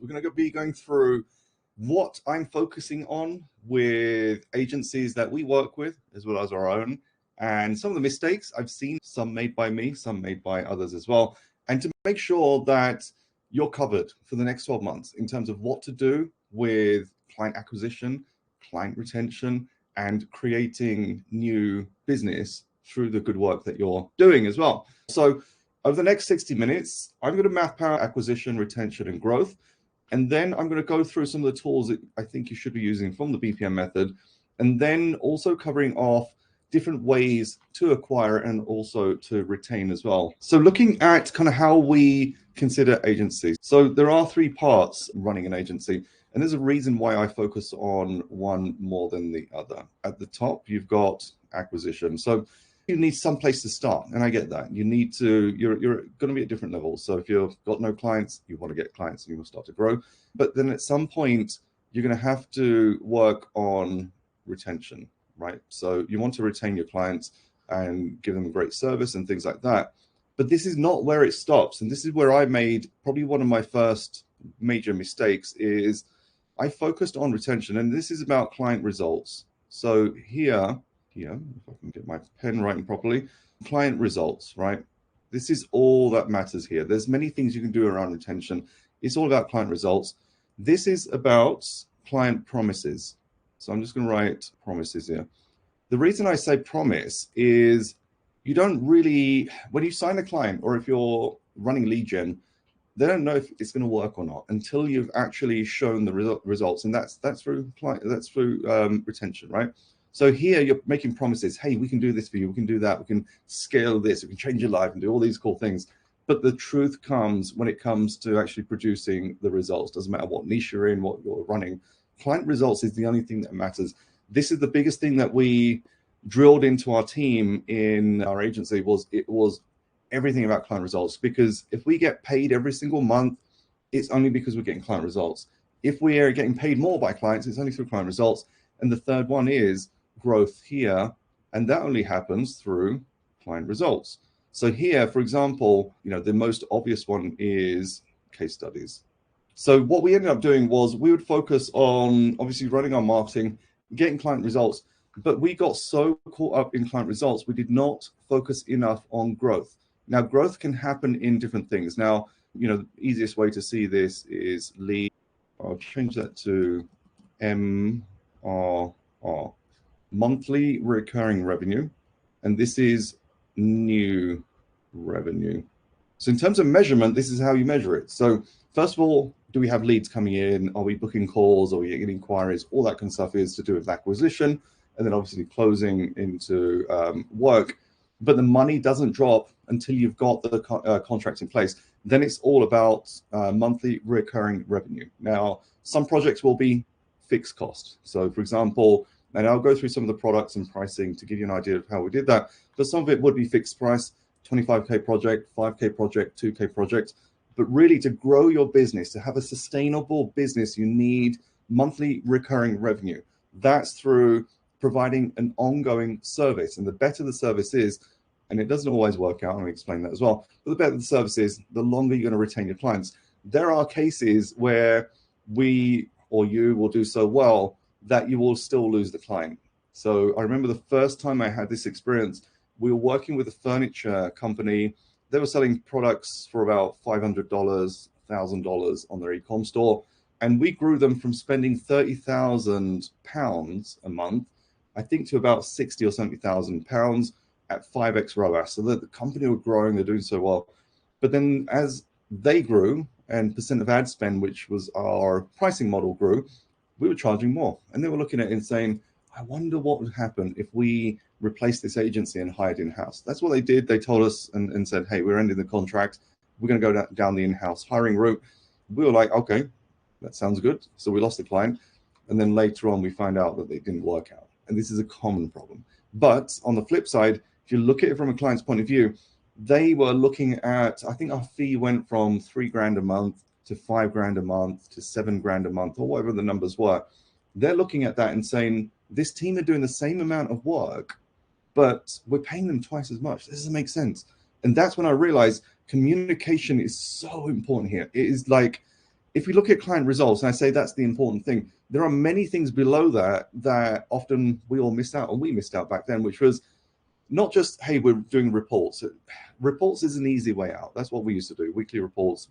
We're going to be going through what I'm focusing on with agencies that we work with, as well as our own, and some of the mistakes I've seen, some made by me, some made by others as well, and to make sure that you're covered for the next 12 months in terms of what to do with client acquisition, client retention, and creating new business through the good work that you're doing as well. So over the next 60 minutes, I'm going to map out acquisition, retention, and growth. And then I'm going to go through some of the tools that I think you should be using from the BPM method, and then also covering off different ways to acquire and also to retain as well. So looking at kind of how we consider agencies. So there are three parts running an agency, and there's a reason why I focus on one more than the other. At the top, you've got acquisition. So you need some place to start, and I get that. You need to, you're going to be at different levels. So if you've got no clients, you want to get clients and you will start to grow. But then at some point, you're going to have to work on retention, right? So you want to retain your clients and give them a great service and things like that. But this is not where it stops. And this is where I made probably one of my first major mistakes is I focused on retention, and this is about client results. So here, if I can get my pen writing properly, client results, right? This is all that matters here. There's many things you can do around retention. It's all about client results. This is about client promises. So I'm just going to write promises here. The reason I say promise is you don't really, when you sign a client or if you're running lead gen, they don't know if it's going to work or not until you've actually shown the results, and that's through retention, right? So here you're making promises. Hey, we can do this for you. We can do that. We can scale this. We can change your life and do all these cool things. But the truth comes when it comes to actually producing the results. Doesn't matter what niche you're in, what you're running. Client results is the only thing that matters. This is the biggest thing that we drilled into our team in our agency was everything about client results. Because if we get paid every single month, it's only because we're getting client results. If we are getting paid more by clients, it's only through client results. And the third one is growth here, and that only happens through client results. So here, for example, the most obvious one is case studies. So what we ended up doing was we would focus on obviously running our marketing, getting client results, but we got so caught up in client results, we did not focus enough on growth. Now, growth can happen in different things. Now, the easiest way to see this is lead. I'll change that to MRR, monthly recurring revenue, and this is new revenue. So in terms of measurement, this is how you measure it. So first of all, do we have leads coming in? Are we booking calls? Are we getting inquiries? All that kind of stuff is to do with acquisition, and then obviously closing into work. But the money doesn't drop until you've got the contracts in place. Then it's all about monthly recurring revenue. Now, some projects will be fixed cost. So for example, and I'll go through some of the products and pricing to give you an idea of how we did that. But some of it would be fixed price, 25K project, 5K project, 2K project. But really to grow your business, to have a sustainable business, you need monthly recurring revenue. That's through providing an ongoing service. And the better the service is, and it doesn't always work out, and I'll explain that as well, but the better the service is, the longer you're going to retain your clients. There are cases where we or you will do so well that you will still lose the client. So I remember the first time I had this experience, we were working with a furniture company. They were selling products for about $500, $1,000 on their e-com store. And we grew them from spending £30,000 a month, I think, to about 60 or 70,000 pounds at 5x ROAS. So the company were growing, they're doing so well. But then as they grew and percent of ad spend, which was our pricing model, grew, we were charging more. And they were looking at it and saying, I wonder what would happen if we replaced this agency and hired in-house. That's what they did. They told us and said, hey, we're ending the contract. We're going to go down the in-house hiring route. We were like, okay, that sounds good. So we lost the client. And then later on, we find out that it didn't work out. And this is a common problem. But on the flip side, if you look at it from a client's point of view, they were looking at, I think our fee went from $3,000 a month to $5,000 a month to $7,000 a month, or whatever the numbers were. They're looking at that and saying, this team are doing the same amount of work, but we're paying them twice as much. This doesn't make sense. And that's when I realized communication is so important here. It is like, if we look at client results, and I say that's the important thing, there are many things below that that often we all miss out, and we missed out back then, which was not just, hey, we're doing reports. Reports is an easy way out. That's what we used to do, weekly reports.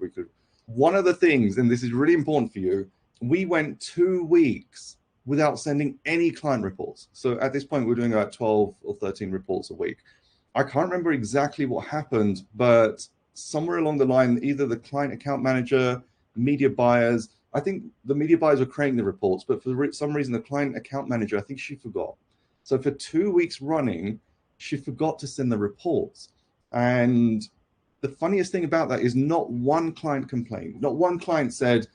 One of the things, and this is really important for you, we went 2 weeks without sending any client reports. So at this point, we're doing about 12 or 13 reports a week. I can't remember exactly what happened, but somewhere along the line, either the client account manager, media buyers, I think the media buyers were creating the reports, but for some reason, the client account manager, I think she forgot. So for 2 weeks running, she forgot to send the reports. And the funniest thing about that is not one client complained. Not one client said,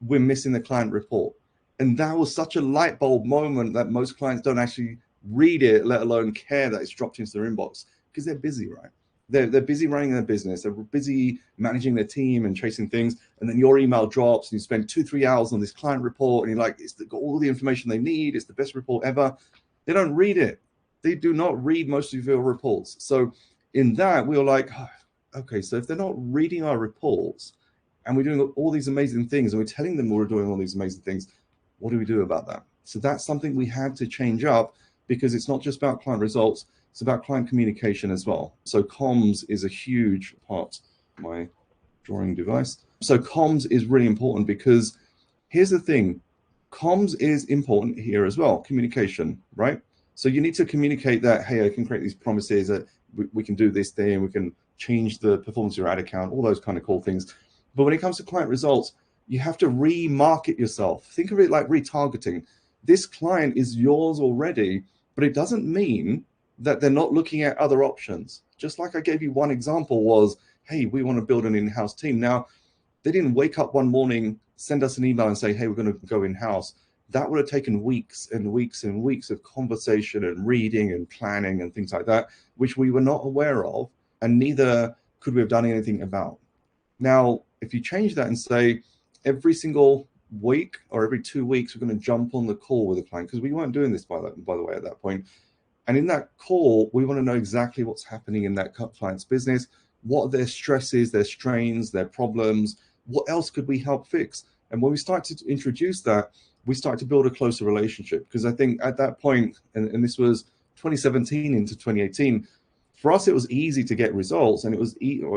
we're missing the client report. And that was such a light bulb moment that most clients don't actually read it, let alone care that it's dropped into their inbox, because they're busy, right? They're busy running their business. They're busy managing their team and chasing things. And then your email drops and you spend 2-3 hours on this client report and you're like, it's got all the information they need. It's the best report ever. They don't read it. They do not read most of your reports. So in that, we were like, oh, okay, so if they're not reading our reports and we're doing all these amazing things and we're telling them we're doing all these amazing things, what do we do about that? So that's something we had to change up, because it's not just about client results, it's about client communication as well. So comms is a huge part of my drawing device. So comms is really important, because here's the thing, comms is important here as well, communication, right? So you need to communicate that, hey, I can create these promises, that we can do this thing, we can change the performance of your ad account, all those kind of cool things. But when it comes to client results, you have to remarket yourself. Think of it like retargeting. This client is yours already, but it doesn't mean that they're not looking at other options. Just like I gave you one example was, hey, we want to build an in-house team. Now, they didn't wake up one morning, send us an email and say, hey, we're going to go in-house. That would have taken weeks and weeks and weeks of conversation and reading and planning and things like that, which we were not aware of, and neither could we have done anything about. Now, if you change that and say every single week or every 2 weeks, we're going to jump on the call with a client, because we weren't doing this, by the way, at that point. And in that call, we want to know exactly what's happening in that client's business, what are their stresses, their strains, their problems, what else could we help fix? And when we start to introduce that, we start to build a closer relationship. Because I think at that point, and this was 2017 into 2018, for us, it was easy to get results, and it was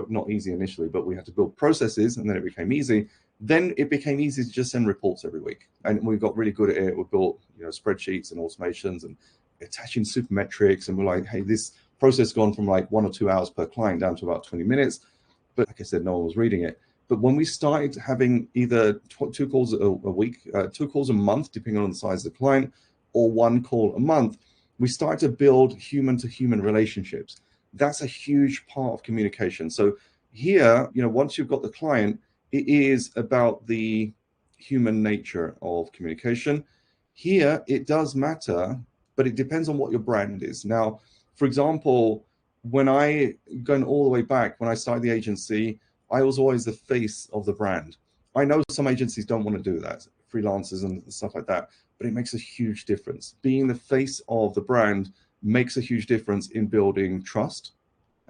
not easy initially, but we had to build processes, and then it became easy. Then it became easy to just send reports every week, and we got really good at it. We built, spreadsheets and automations and attaching super metrics, and we're like, hey, this process gone from like 1 or 2 hours per client down to about 20 minutes. But like I said, no one was reading it. But when we started having either 2 calls a week, 2 calls a month, depending on the size of the client, or 1 call a month, we started to build human-to-human relationships. That's a huge part of communication. So here, once you've got the client, it is about the human nature of communication. Here, it does matter, but it depends on what your brand is. Now, for example, going all the way back, when I started the agency, I was always the face of the brand. I know some agencies don't want to do that, freelancers and stuff like that, but it makes a huge difference. Being the face of the brand makes a huge difference in building trust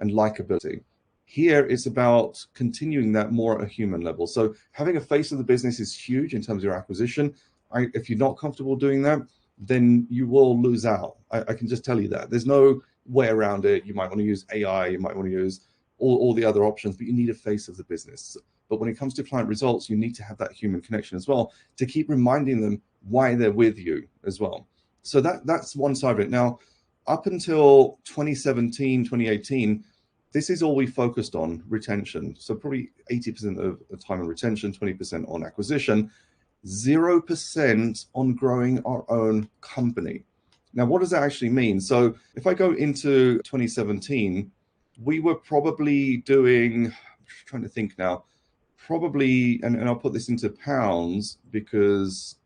and likability. Here, it's about continuing that more at a human level. So having a face of the business is huge in terms of your acquisition. If you're not comfortable doing that, then you will lose out. I can just tell you that. There's no way around it. You might want to use AI, you might want to use all the other options, but you need a face of the business. But when it comes to client results, you need to have that human connection as well, to keep reminding them why they're with you as well. So that's one side of it. Now, up until 2017, 2018, this is all we focused on, retention. So probably 80% of the time on retention, 20% on acquisition, 0% on growing our own company. Now, what does that actually mean? So if I go into 2017, we were probably doing, I'm just trying to think now, probably, and I'll put this into pounds because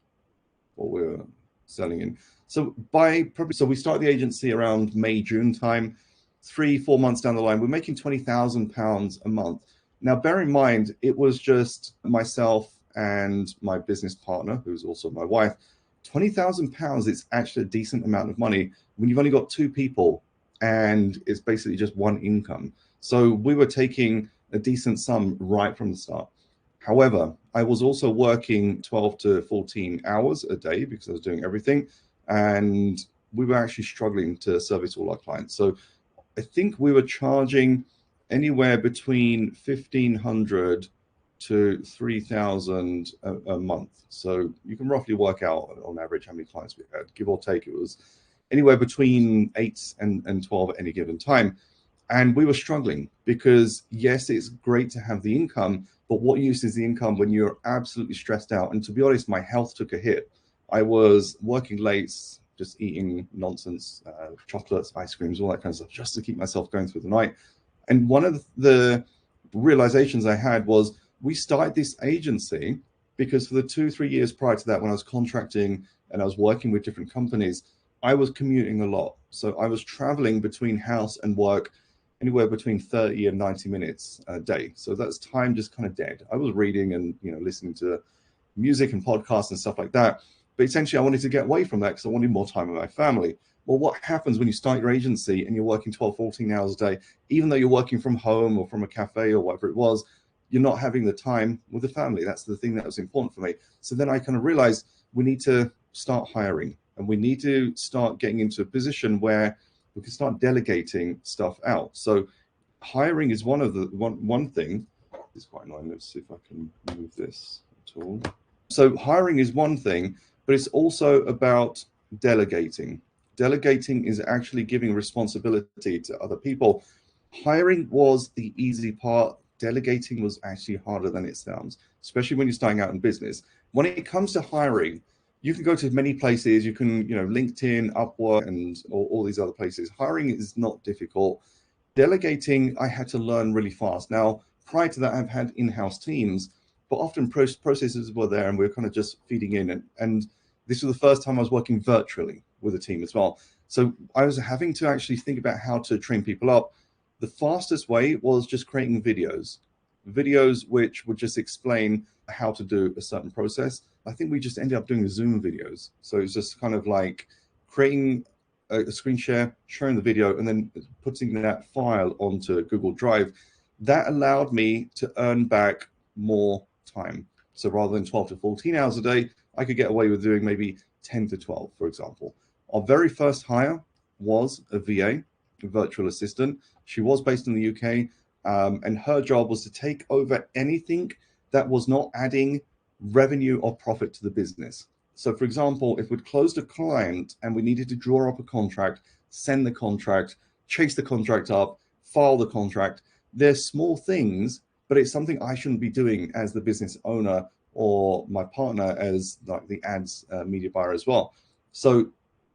what we're selling in. So we started the agency around May, June time. 3-4 months down the line, we're making £20,000 a month. Now, bear in mind, it was just myself and my business partner, who's also my wife. £20,000 is actually a decent amount of money when you've only got 2 people and it's basically just one income. So we were taking a decent sum right from the start. However, I was also working 12 to 14 hours a day because I was doing everything. And we were actually struggling to service all our clients. So I think we were charging anywhere between 1,500 to 3,000 a month. So you can roughly work out on average how many clients we had. Give or take, it was anywhere between 8 and 12 at any given time. And we were struggling because, yes, it's great to have the income, but what use is the income when you're absolutely stressed out? And to be honest, my health took a hit. I was working late, just eating nonsense, chocolates, ice creams, all that kind of stuff, just to keep myself going through the night. And one of the realizations I had was we started this agency because for the 2-3 years prior to that, when I was contracting and I was working with different companies, I was commuting a lot. So I was traveling between house and work anywhere between 30 and 90 minutes a day. So that's time just kind of dead. I was reading and listening to music and podcasts and stuff like that. But essentially, I wanted to get away from that because I wanted more time with my family. Well, what happens when you start your agency and you're working 12, 14 hours a day, even though you're working from home or from a cafe or whatever it was, you're not having the time with the family. That's the thing that was important for me. So then I kind of realized we need to start hiring and we need to start getting into a position where we can start delegating stuff out. So hiring is one thing. It's quite annoying. Let's see if I can move this at all. So hiring is one thing, but it's also about delegating. Delegating is actually giving responsibility to other people. Hiring was the easy part. Delegating was actually harder than it sounds, especially when you're starting out in business. When it comes to hiring, you can go to many places. You can, LinkedIn, Upwork, and all these other places. Hiring is not difficult. Delegating, I had to learn really fast. Now, prior to that, I've had in-house teams, but often processes were there and we were kind of just feeding in. And this was the first time I was working virtually with a team as well. So I was having to actually think about how to train people up. The fastest way was just creating videos which would just explain how to do a certain process. I think we just ended up doing Zoom videos. So it's just kind of like creating a screen share, sharing the video, and then putting that file onto Google Drive. That allowed me to earn back more time. So rather than 12 to 14 hours a day, I could get away with doing maybe 10 to 12, for example. Our very first hire was a VA, a virtual assistant. She was based in the UK, and her job was to take over anything that was not adding revenue or profit to the business. So, for example, if we'd closed a client and we needed to draw up a contract, send the contract, chase the contract up, file the contract, they're small things, but it's something I shouldn't be doing as the business owner or my partner as like the ads media buyer as well. So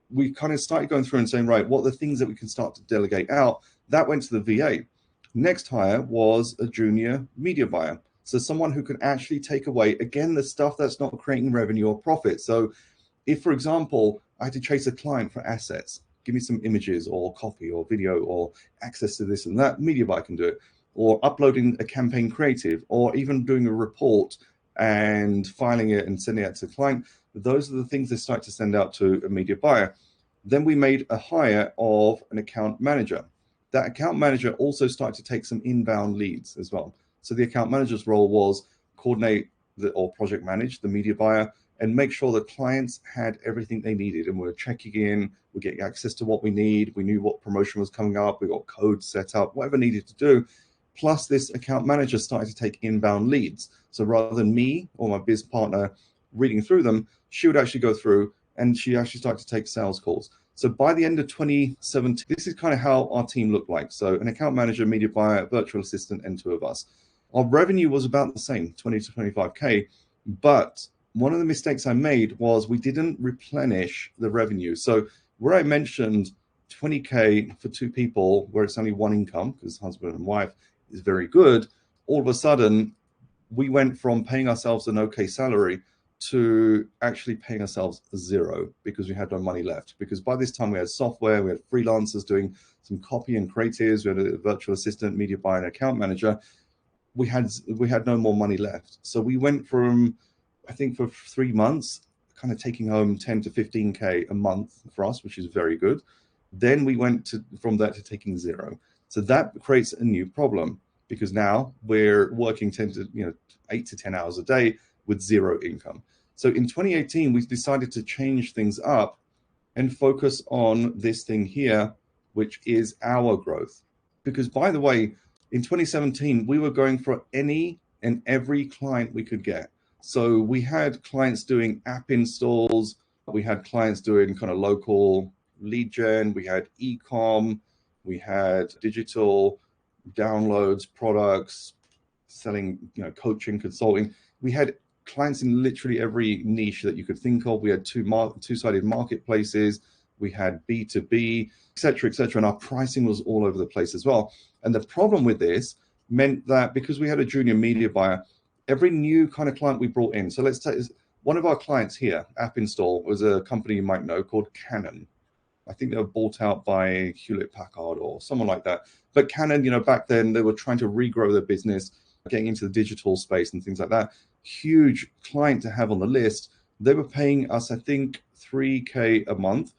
we kind of started going through and saying, right, what are the things that we can start to delegate out? That went to the VA. Next hire was a junior media buyer. So someone who can actually take away, again, the stuff that's not creating revenue or profit. So if, for example, I had to chase a client for assets, give me some images or copy or video or access to this and that, media buyer can do it. Or uploading a campaign creative, or even doing a report and filing it and sending it to the client. Those are the things they start to send out to a media buyer. Then we made a hire of an account manager. That account manager also started to take some inbound leads as well. So the account manager's role was coordinate or project manage the media buyer and make sure that clients had everything they needed. And we're checking in, we're getting access to what we need. We knew what promotion was coming up. We got codes set up, whatever needed to do. Plus, this account manager started to take inbound leads. So rather than me or my biz partner reading through them, she would actually go through and she actually started to take sales calls. So by the end of 2017, this is kind of how our team looked like. So an account manager, media buyer, virtual assistant, and two of us. Our revenue was about the same, 20 to 25K. But one of the mistakes I made was we didn't replenish the revenue. So where I mentioned 20K for two people, where it's only one income, because husband and wife is very good, all of a sudden, we went from paying ourselves an okay salary to actually paying ourselves zero because we had no money left. Because by this time we had software, we had freelancers doing some copy and creatives, we had a virtual assistant, media buyer, and account manager. We had no more money left. So we went from, I think for 3 months, kind of taking home 10 to 15K a month for us, which is very good. Then we went from that to taking zero. So that creates a new problem. because now we're working 8 to 10 hours a day with zero income. So in 2018, we decided to change things up and focus on this thing here, which is our growth. Because by the way, in 2017, we were going for any and every client we could get. So we had clients doing app installs, we had clients doing kind of local lead gen, we had e-com, we had digital downloads, products, selling, coaching, consulting. We had clients in literally every niche that you could think of. We had two-sided marketplaces, we had B2B, et cetera, and our pricing was all over the place as well. And the problem with this meant that because we had a junior media buyer, every new kind of client we brought in, so let's take one of our clients here, App Install, was a company you might know called Canon. I think they were bought out by Hewlett Packard or someone like that. But Canon, back then they were trying to regrow their business, getting into the digital space and things like that. Huge client to have on the list. They were paying us, I think, $3,000 a month,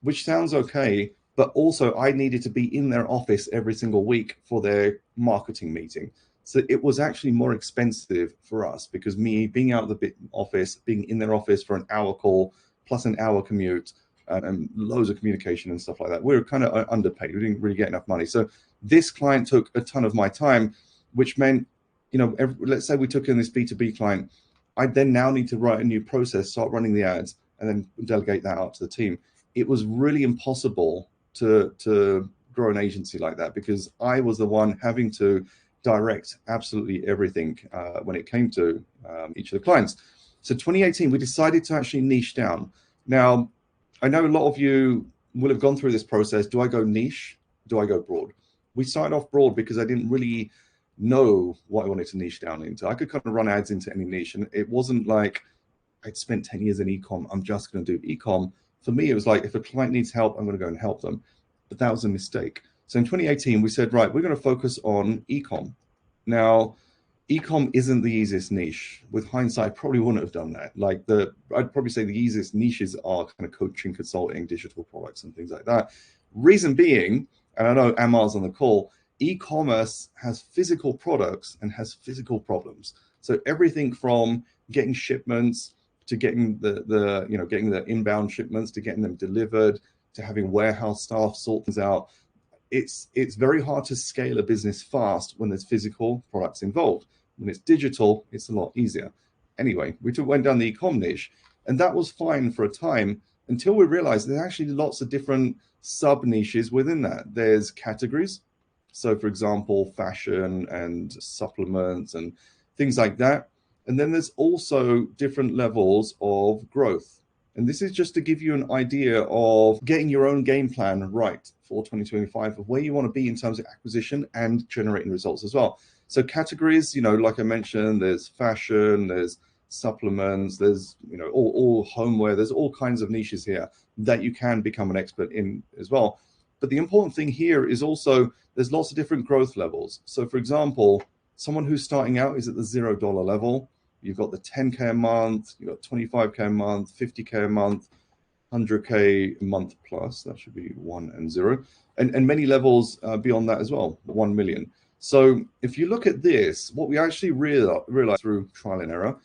which sounds okay, but also I needed to be in their office every single week for their marketing meeting. So it was actually more expensive for us because me being out of the office, being in their office for an hour call plus an hour commute, and loads of communication and stuff like that. We were kind of underpaid. We didn't really get enough money. So this client took a ton of my time, which meant, let's say we took in this B2B client, I then now need to write a new process, start running the ads, and then delegate that out to the team. It was really impossible to grow an agency like that because I was the one having to direct absolutely everything when it came to each of the clients. So 2018, we decided to actually niche down. Now, I know a lot of you will have gone through this process. Do I go niche? Do I go broad? We started off broad because I didn't really know what I wanted to niche down into. I could kind of run ads into any niche, and it wasn't like I'd spent 10 years in e-com. I'm just going to do e-com. For me, it was like, if a client needs help, I'm going to go and help them. But that was a mistake. So in 2018, we said, right, we're going to focus on e-com. Now, e-com isn't the easiest niche. With hindsight, I probably wouldn't have done that. I'd probably say the easiest niches are kind of coaching, consulting, digital products, and things like that. Reason being, and I know Amar's on the call, e-commerce has physical products and has physical problems. So everything from getting shipments to getting getting the inbound shipments, to getting them delivered, to having warehouse staff sort things out. It's very hard to scale a business fast when there's physical products involved. When it's digital, it's a lot easier. Anyway, we went down the e-com niche, and that was fine for a time until we realized there's actually lots of different sub niches within that. There's categories. So for example, fashion and supplements and things like that. And then there's also different levels of growth. And this is just to give you an idea of getting your own game plan right for 2025 of where you want to be in terms of acquisition and generating results as well. So categories, like I mentioned, there's fashion, there's supplements, there's, all homeware, there's all kinds of niches here that you can become an expert in as well. But the important thing here is also there's lots of different growth levels. So for example, someone who's starting out is at the $0 level. You've got the 10K a month, you've got 25K a month, 50K a month, 100K a month plus. That should be 1 and 0. And many levels beyond that as well, 1 million. So if you look at this, what we actually realize through trial and error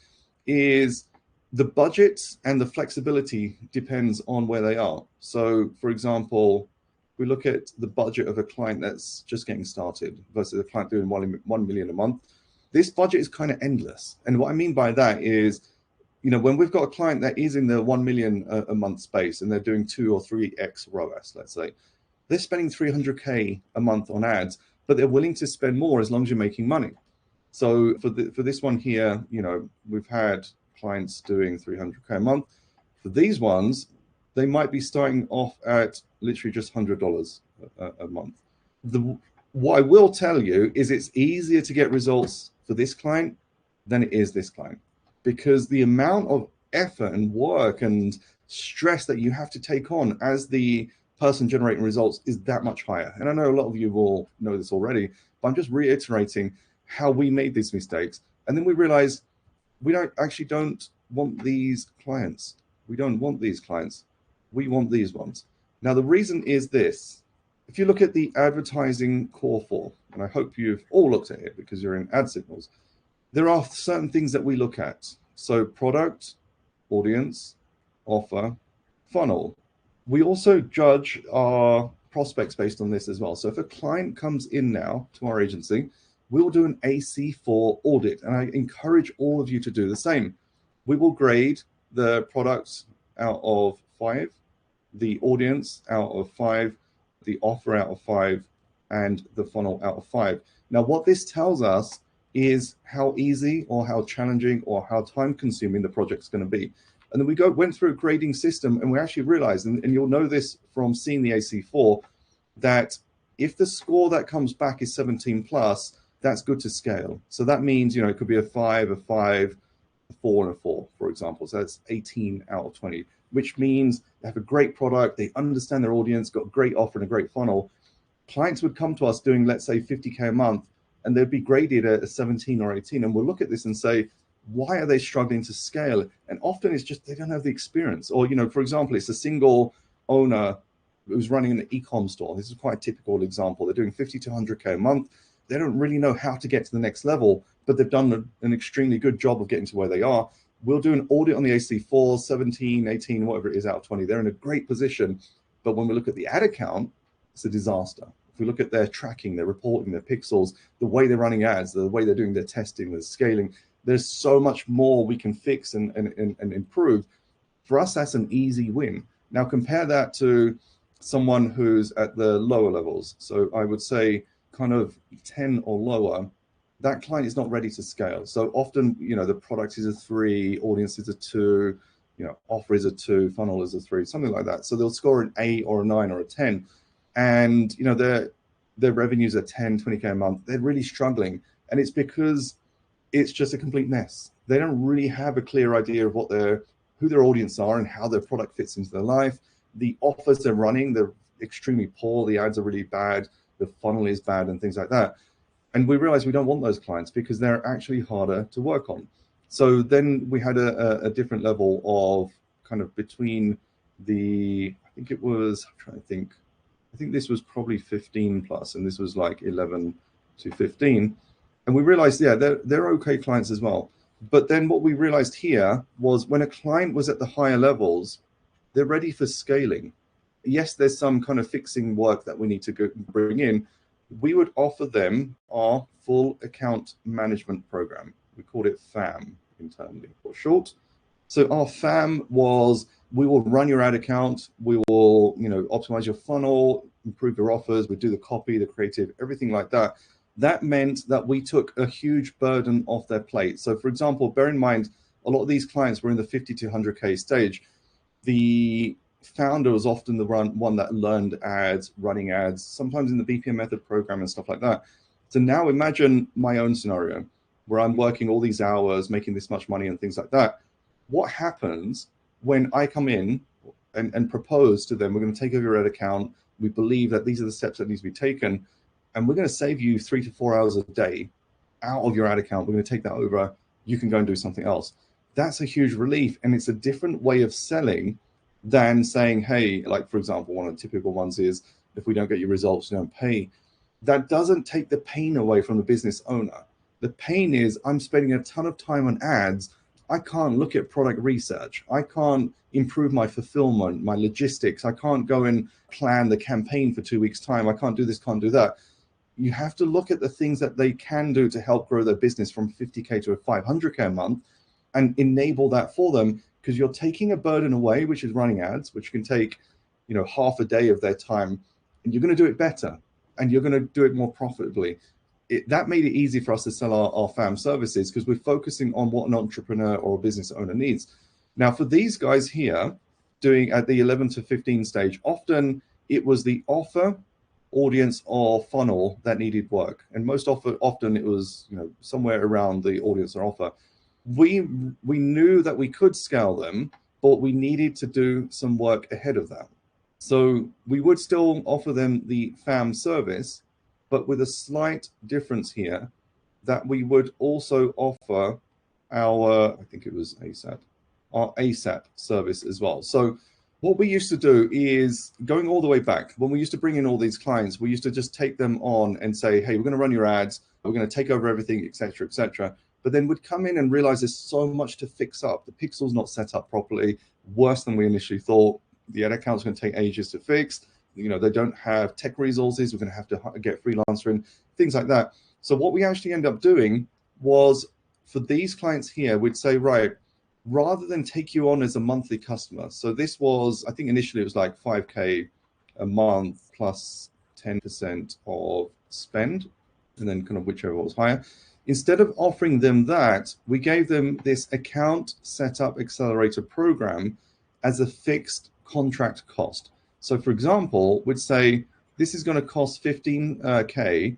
is the budget and the flexibility depends on where they are. So for example, we look at the budget of a client that's just getting started versus a client doing 1 million a month. This budget is kind of endless. And what I mean by that is, when we've got a client that is in the 1 million a month space and they're doing 2 or 3x ROAS, let's say, they're spending 300K a month on ads, but they're willing to spend more as long as you're making money. So for this one here, we've had clients doing 300K a month. For these ones, they might be starting off at literally just $100 a month. What I will tell you is it's easier to get results for this client than it is this client, because the amount of effort and work and stress that you have to take on as the person generating results is that much higher. And I know a lot of you will know this already, but I'm just reiterating how we made these mistakes. And then we realized we don't want these clients. We don't want these clients. We want these ones. Now, the reason is this. if you look at the advertising core four, and I hope you've all looked at it because you're in ad signals, there are certain things that we look at. So product, audience, offer, funnel. We also judge our prospects based on this as well. So if a client comes in now to our agency, we'll do an AC4 audit. And I encourage all of you to do the same. We will grade the products out of 5, the audience out of 5, the offer out of 5, and the funnel out of 5. Now, what this tells us is how easy or how challenging or how time consuming the project's going to be. And then we went through a grading system, and we actually realized, and you'll know this from seeing the AC4, that if the score that comes back is 17 plus, that's good to scale. So that means, it could be a 5, a 5, a 4, and a 4, for example. So that's 18 out of 20, which means they have a great product, they understand their audience, got a great offer and a great funnel. Clients would come to us doing, let's say, 50K a month, and they'd be graded at a 17 or 18. And we'll look at this and say, why are they struggling to scale? And often it's just they don't have the experience. Or, for example, it's a single owner who's running an e-com store. This is quite a typical example. They're doing 50 to 100K a month. They don't really know how to get to the next level, but they've done an extremely good job of getting to where they are. We'll do an audit on the AC4, 17, 18, whatever it is out of 20. They're in a great position. But when we look at the ad account, it's a disaster. If we look at their tracking, their reporting, their pixels, the way they're running ads, the way they're doing their testing, their scaling, there's so much more we can fix and improve. For us, that's an easy win. Now compare that to someone who's at the lower levels. So I would say kind of 10 or lower, that client is not ready to scale. So often, the product is a 3, audience is a 2, offer is a 2, funnel is a 3, something like that. So they'll score an 8 or a 9 or a 10. And, their revenues are 10, 20K a month. They're really struggling. And it's because it's just a complete mess. They don't really have a clear idea of who their audience are and how their product fits into their life. The offers they're running, they're extremely poor. The ads are really bad. The funnel is bad and things like that. And we realized we don't want those clients because they're actually harder to work on. So then we had a different level of kind of between I think it was, I'm trying to think, I think this was probably 15 plus, and this was like 11 to 15. And we realized, they're okay clients as well. But then what we realized here was when a client was at the higher levels, they're ready for scaling. Yes, there's some kind of fixing work that we need to bring in. We would offer them our full account management program. We called it FAM internally for short. So our FAM was, we will run your ad account, we will, optimize your funnel, improve your offers, we do the copy, the creative, everything like that. That meant that we took a huge burden off their plate. So for example, bear in mind, a lot of these clients were in the 50 to 100K stage. The founder was often the one that learned ads, running ads, sometimes in the BPM method program and stuff like that. So now imagine my own scenario where I'm working all these hours, making this much money and things like that. What happens when I come in and propose to them, we're going to take over your ad account. We believe that these are the steps that need to be taken. And we're going to save you 3 to 4 hours a day out of your ad account. We're going to take that over. You can go and do something else. That's a huge relief. And it's a different way of selling than saying, hey, like, for example, one of the typical ones is, if we don't get your results, you don't pay. That doesn't take the pain away from the business owner. The pain is I'm spending a ton of time on ads. I can't look at product research. I can't improve my fulfillment, my logistics. I can't go and plan the campaign for 2 weeks' time. I can't do this, can't do that. You have to look at the things that they can do to help grow their business from 50K to a 500K a month and enable that for them, because you're taking a burden away, which is running ads, which can take, half a day of their time, and you're going to do it better and you're going to do it more profitably. That made it easy for us to sell our FAM services because we're focusing on what an entrepreneur or a business owner needs. Now, for these guys here, doing at the 11 to 15 stage, often it was the offer, audience, or funnel that needed work. And often it was, somewhere around the audience or offer. We knew that we could scale them, but we needed to do some work ahead of that. So we would still offer them the FAM service, but with a slight difference here, that we would also offer our, I think it was ASAP, our ASAP service as well. So What we used to do is going all the way back. When we used to bring in all these clients, we used to just take them on and say, hey, we're going to run your ads, we're going to take over everything, etc., etc. But then we'd come in and realize there's so much to fix up. The pixel's not set up properly, worse than we initially thought. The ad account's going to take ages to fix. They don't have tech resources. We're going to have to get freelancer in, things like that. So what we actually ended up doing was, for these clients here, we'd say, right, rather than take you on as a monthly customer. So this was, I think initially it was like 5K a month plus 10% of spend, and then kind of whichever was higher. Instead of offering them that, we gave them this account setup accelerator program as a fixed contract cost. So for example, we'd say this is going to cost 15K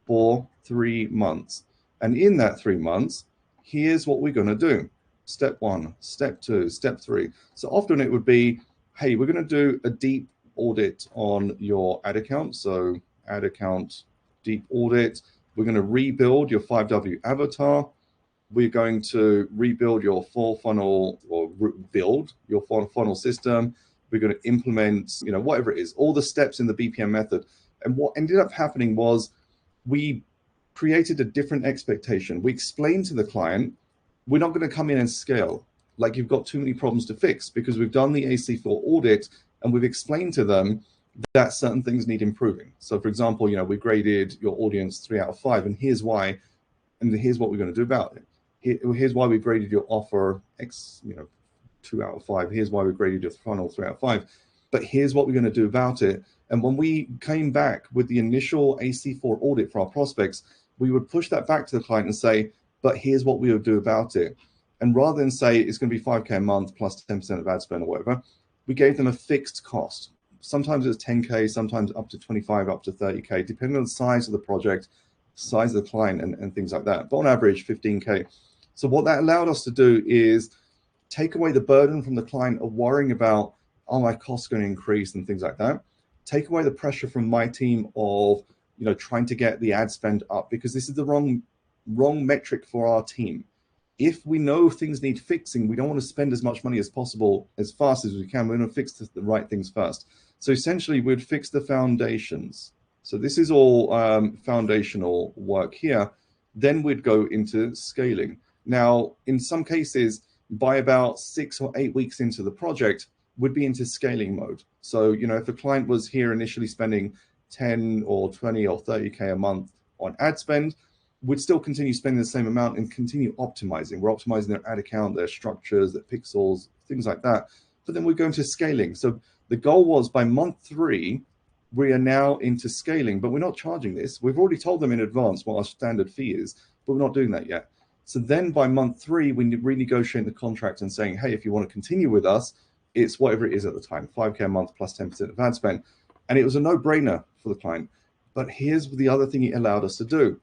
for 3 months. And in that 3 months, here's what we're going to do. Step 1, step 2, step 3. So often it would be, hey, we're going to do a deep audit on your ad account. So ad account deep audit. We're going to rebuild your 5W avatar. We're going to rebuild your full funnel, or build your full funnel system. We're going to implement, whatever it is, all the steps in the BPM method. And what ended up happening was we created a different expectation. We explained to the client, we're not going to come in and scale like you've got too many problems to fix, because we've done the AC4 audit and we've explained to them that certain things need improving. So for example, we graded your audience 3 out of 5, and here's why, and here's what we're going to do about it. Here's why we graded your offer X, 2 out of 5. Here's why we graded your funnel 3 out of 5. But here's what we're going to do about it. And when we came back with the initial AC4 audit for our prospects, we would push that back to the client and say, but here's what we would do about it. And rather than say it's going to be 5K a month plus 10% of ad spend or whatever, we gave them a fixed cost. Sometimes it's 10K, sometimes up to 25, up to 30K, depending on the size of the project, size of the client, and things like that. But on average, 15K. So what that allowed us to do is take away the burden from the client of worrying about, are my costs going to increase and things like that. Take away the pressure from my team of, trying to get the ad spend up, because this is the wrong metric for our team. If we know things need fixing, we don't want to spend as much money as possible as fast as we can. We're going to fix the right things first. So essentially, we'd fix the foundations. So this is all foundational work here. Then we'd go into scaling. Now, in some cases, by about 6 or 8 weeks into the project, we'd be into scaling mode. So, if a client was here initially spending 10 or 20 or 30K a month on ad spend, we'd still continue spending the same amount and continue optimizing. We're optimizing their ad account, their structures, their pixels, things like that. But then we're going to scaling. So the goal was by month 3, we are now into scaling, but we're not charging this. We've already told them in advance what our standard fee is, but we're not doing that yet. So then by month 3, we renegotiate the contract and saying, hey, if you want to continue with us, it's whatever it is at the time, 5K a month plus 10% of ad spend. And it was a no-brainer for the client. But here's the other thing it allowed us to do.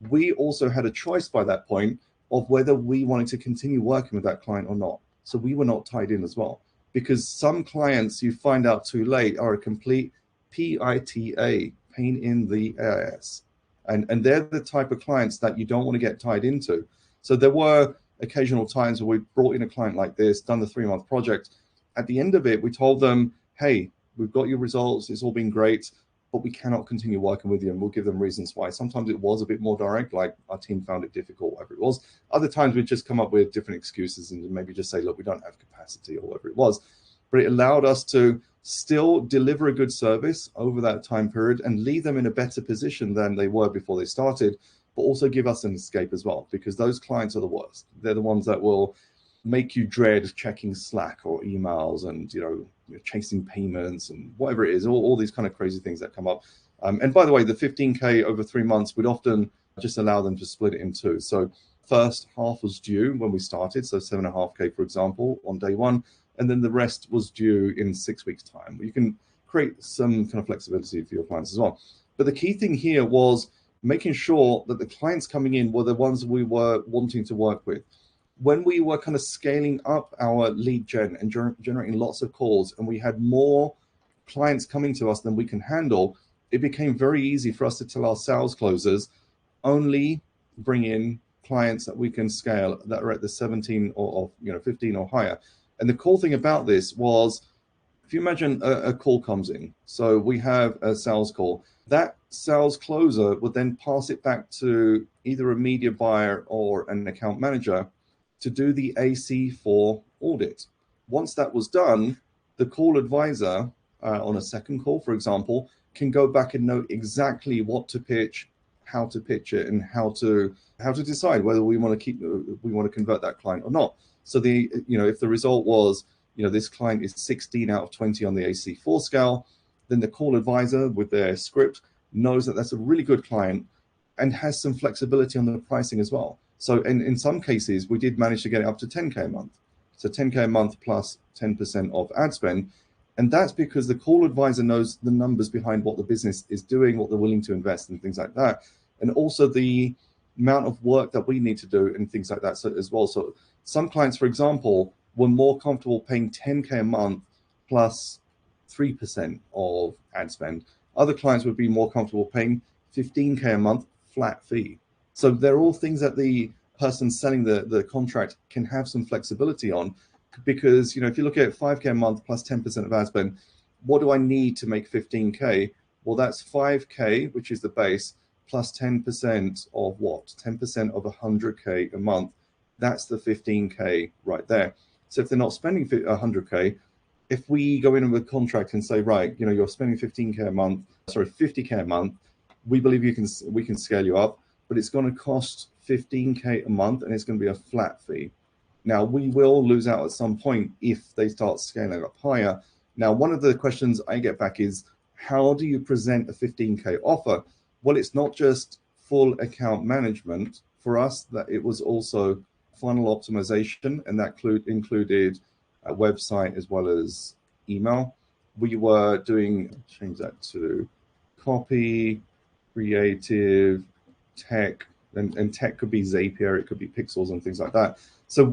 We also had a choice by that point of whether we wanted to continue working with that client or not. So we were not tied in as well, because some clients you find out too late are a complete PITA, pain in the ass. And they're the type of clients that you don't want to get tied into. So there were occasional times where we brought in a client like this, done the 3-month project. At the end of it, we told them, hey, we've got your results, it's all been great, but we cannot continue working with you, and we'll give them reasons why. Sometimes it was a bit more direct, like our team found it difficult, whatever it was. Other times we'd just come up with different excuses and maybe just say, look, we don't have capacity or whatever it was. But it allowed us to still deliver a good service over that time period and leave them in a better position than they were before they started, but also give us an escape as well, because those clients are the worst. They're the ones that will make you dread checking Slack or emails and, chasing payments and whatever it is, all these kind of crazy things that come up. And by the way, the 15K over 3 months, we'd often just allow them to split it in 2. So first half was due when we started, so 7.5K, for example, on day 1, and then the rest was due in 6 weeks' time. You can create some kind of flexibility for your clients as well. But the key thing here was making sure that the clients coming in were the ones we were wanting to work with. When we were kind of scaling up our lead gen and generating lots of calls, and we had more clients coming to us than we can handle, it became very easy for us to tell our sales closers, only bring in clients that we can scale that are at the 17 or 15 or higher. And the cool thing about this was If you imagine a call comes in, so we have a sales call, that sales closer would then pass it back to either a media buyer or an account manager to do the AC4 audit. Once that was done, the call advisor on a second call, for example, can go back and know exactly what to pitch, how to pitch it, and how to decide whether we want to convert that client or not. So if the result was, this client is 16 out of 20 on the AC4 scale, then the call advisor with their script knows that that's a really good client and has some flexibility on the pricing as well. So in some cases, we did manage to get it up to 10K a month. So 10K a month plus 10% of ad spend. And that's because the call advisor knows the numbers behind what the business is doing, what they're willing to invest and things like that. And also the amount of work that we need to do and things like that as well. So some clients, for example, were more comfortable paying 10K a month plus 3% of ad spend. Other clients would be more comfortable paying 15K a month flat fee. So they're all things that the person selling the contract can have some flexibility on, because if you look at 5K a month plus 10% of ad spend, what do I need to make 15K? Well, that's 5K, which is the base, plus 10% of what? 10% of 100K a month. That's the 15K right there. So if they're not spending 100K, if we go in with a contract and say, right, you're spending 50K a month, we believe we can scale you up, but it's going to cost 15K a month and it's going to be a flat fee. Now, we will lose out at some point if they start scaling up higher. Now, one of the questions I get back is, how do you present a 15K offer? Well, it's not just full account management. For us, that it was also funnel optimization, and that included a website as well as email. We were change that to copy, creative, tech, and tech could be Zapier, it could be Pixels and things like that. So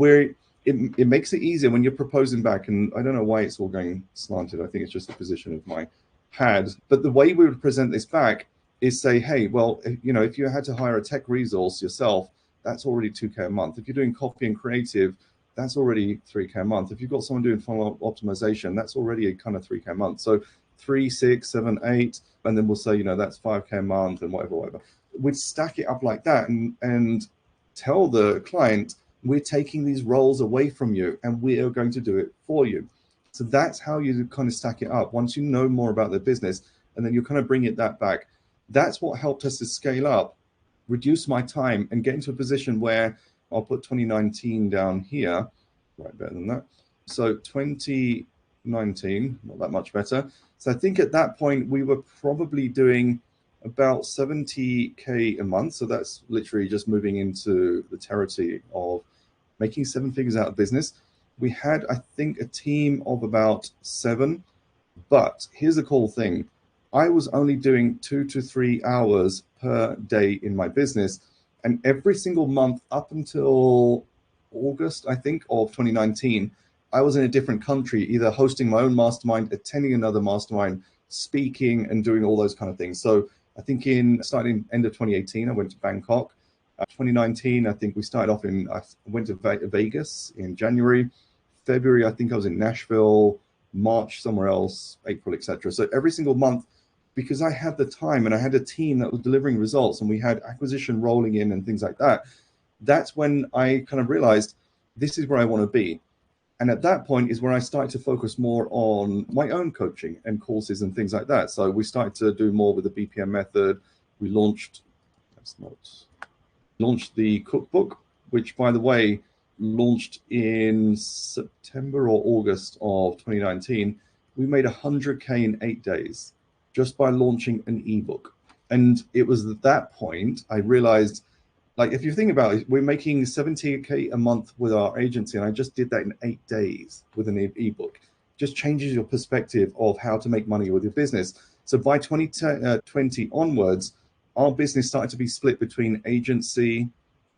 it makes it easier when you're proposing back, and I don't know why it's all going slanted. I think it's just the position of my pad. But the way we would present this back is say, hey, well, if you had to hire a tech resource yourself, that's already 2K a month. If you're doing copy and creative, that's already 3K a month. If you've got someone doing funnel optimization, that's already a kind of 3K a month. So 3, 6, 7, 8, and then we'll say, that's 5K a month and whatever. We'd stack it up like that and tell the client, we're taking these roles away from you and we are going to do it for you. So that's how you kind of stack it up. Once you know more about the business, and then you kind of bring that back. That's what helped us to scale up, reduce my time, and get into a position where I'll put 2019 down here, right, better than that. So 2019, not that much better. So I think at that point we were probably doing about 70K a month. So that's literally just moving into the territory of making 7 figures out of business. We had, I think, a team of about 7, but here's the cool thing. I was only doing 2 to 3 hours per day in my business. And every single month up until August, I think, of 2019, I was in a different country, either hosting my own mastermind, attending another mastermind, speaking, and doing all those kind of things. So I think starting end of 2018, I went to Bangkok. 2019, I think we started off I went to Vegas in January. February, I think I was in Nashville. March, somewhere else, April, etc. So every single month, because I had the time and I had a team that was delivering results and we had acquisition rolling in and things like that, that's when I kind of realized this is where I want to be. And at that point is where I started to focus more on my own coaching and courses and things like that. So we started to do more with the BPM method. We launched the cookbook, which, by the way, launched in September or August of 2019. We made 100K in 8 days just by launching an ebook. And it was at that point I realized, like, if you think about it, we're making 70K a month with our agency, and I just did that in 8 days with an ebook. Just changes your perspective of how to make money with your business. So by 2020 onwards, our business started to be split between agency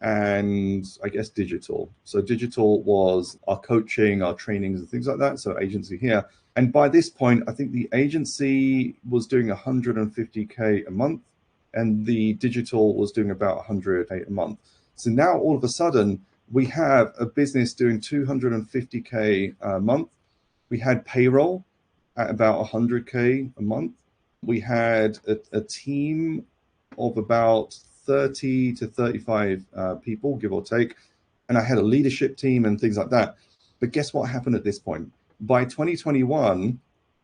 and, I guess, digital. So digital was our coaching, our trainings and things like that. So agency here. And by this point, I think the agency was doing 150K a month and the digital was doing about 100K a month. So now all of a sudden we have a business doing 250K a month. We had payroll at about 100K a month. We had a team of about 30 to 35 people, give or take. And I had a leadership team and things like that. But guess what happened at this point? By 2021,